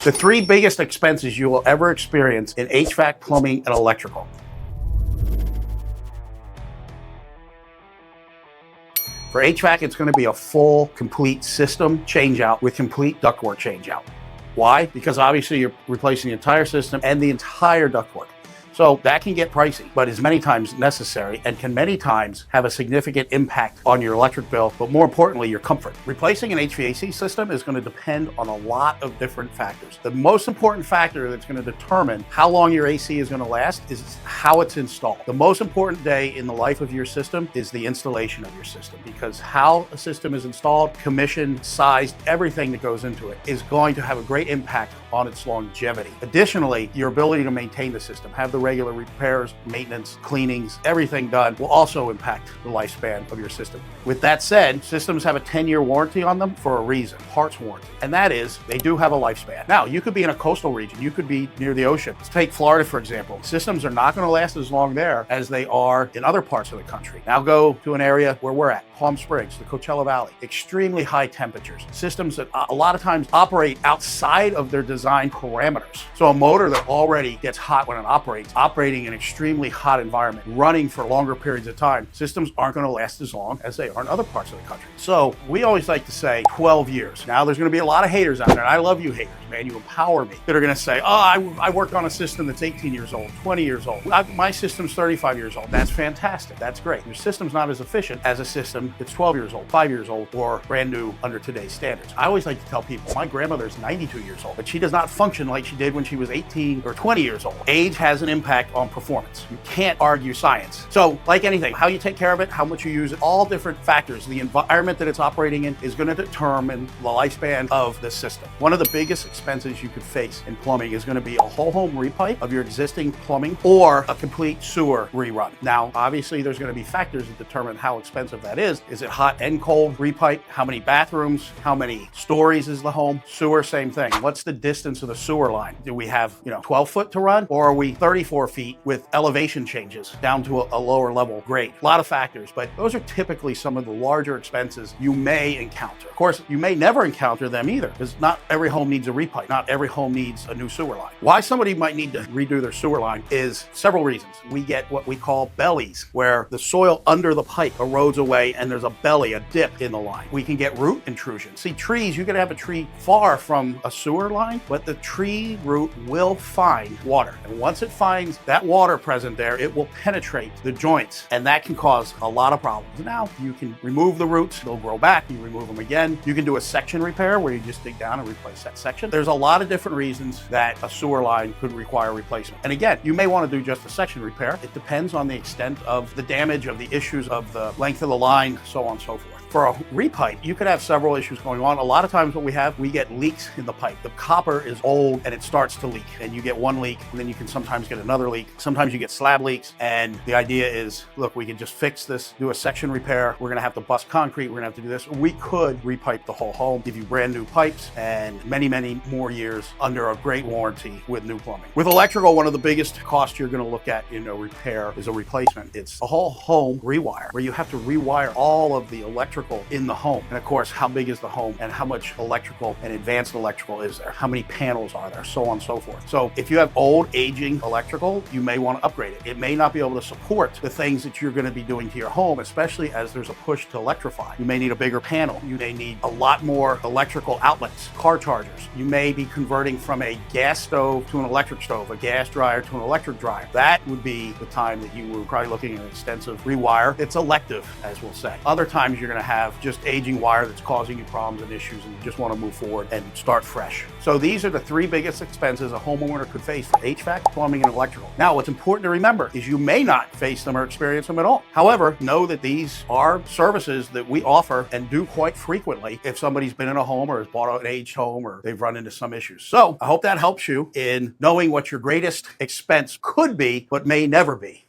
The three biggest expenses you will ever experience in HVAC, plumbing, and electrical. For HVAC, it's going to be a full, complete system changeout with complete ductwork changeout. Why? Because obviously you're replacing the entire system and the entire ductwork. So that can get pricey, but is many times necessary and can many times have a significant impact on your electric bill, but more importantly, your comfort. Replacing an HVAC system is going to depend on a lot of different factors. The most important factor that's going to determine how long your AC is going to last is how it's installed. The most important day in the life of your system is the installation of your system, because how a system is installed, commissioned, sized, everything that goes into it is going to have a great impact on its longevity. Additionally, your ability to maintain the system, have the regular repairs, maintenance, cleanings, everything done will also impact the lifespan of your system. With that said, systems have a 10-year warranty on them for a reason, parts warranty. And that is, they do have a lifespan. Now, you could be in a coastal region, you could be near the ocean. Let's take Florida, for example. Systems are not going to last as long there as they are in other parts of the country. Now go to an area where we're at, Palm Springs, the Coachella Valley, extremely high temperatures. Systems that a lot of times operate outside of their design parameters. So a motor that already gets hot when it operating in an extremely hot environment, running for longer periods of time, systems aren't going to last as long as they are in other parts of the country. So we always like to say 12 years. Now there's going to be a lot of haters out there, and I love you haters, man, you empower me, that are going to say, oh, I worked on a system that's 18 years old, 20 years old. My system's 35 years old. That's fantastic. That's great. Your system's not as efficient as a system that's 12 years old, 5 years old, or brand new under today's standards. I always like to tell people, my grandmother's 92 years old, but she does not function like she did when she was 18 or 20 years old. Age has an impact on performance. You can't argue science. So like anything, how you take care of it, how much you use it, all different factors. The environment that it's operating in is going to determine the lifespan of the system. One of the biggest expenses you could face in plumbing is going to be a whole home repipe of your existing plumbing or a complete sewer rerun. Now, obviously there's going to be factors that determine how expensive that is. Is it hot and cold repipe? How many bathrooms? How many stories is the home? Sewer, same thing. What's the distance of the sewer line? Do we have, 12 foot to run, or are we 34 feet with elevation changes down to a lower level grade? A lot of factors, but those are typically some of the larger expenses you may encounter. Of course, you may never encounter them either, because not every home needs a repipe. Not every home needs a new sewer line. Why somebody might need to redo their sewer line is several reasons. We get what we call bellies, where the soil under the pipe erodes away and there's a belly, a dip in the line. We can get root intrusion. See, trees, you can have a tree far from a sewer line, but the tree root will find water. And once it finds that water present there, it will penetrate the joints, and that can cause a lot of problems. Now, you can remove the roots, they'll grow back, you remove them again. You can do a section repair where you just dig down and replace that section. There's a lot of different reasons that a sewer line could require replacement. And again, you may want to do just a section repair. It depends on the extent of the damage, of the issues, of the length of the line, so on and so forth. For a repipe, you could have several issues going on. A lot of times what we get leaks in the pipe. The copper is old and it starts to leak, and you get one leak and then you can sometimes get another leak. Sometimes you get slab leaks, and the idea is, look, we can just fix this, do a section repair. We're gonna have to bust concrete, we're gonna have to do this. We could repipe the whole home, give you brand new pipes and many, many more years under a great warranty with new plumbing. With electrical, one of the biggest costs you're gonna look at in a repair is a replacement. It's a whole home rewire, where you have to rewire all of the electrical in the home. And of course, how big is the home and how much electrical and advanced electrical is there? How many panels are there? So on and so forth. So if you have old, aging electrical, you may want to upgrade it. It may not be able to support the things that you're going to be doing to your home, especially as there's a push to electrify. You may need a bigger panel. You may need a lot more electrical outlets, car chargers. You may be converting from a gas stove to an electric stove, a gas dryer to an electric dryer. That would be the time that you were probably looking at an extensive rewire. It's elective, as we'll say. Other times you're going to have just aging wire that's causing you problems and issues, and you just want to move forward and start fresh. So these are the three biggest expenses a homeowner could face for HVAC, plumbing, and electrical. Now, what's important to remember is you may not face them or experience them at all. However, know that these are services that we offer and do quite frequently if somebody's been in a home or has bought an aged home or they've run into some issues. So I hope that helps you in knowing what your greatest expense could be, but may never be.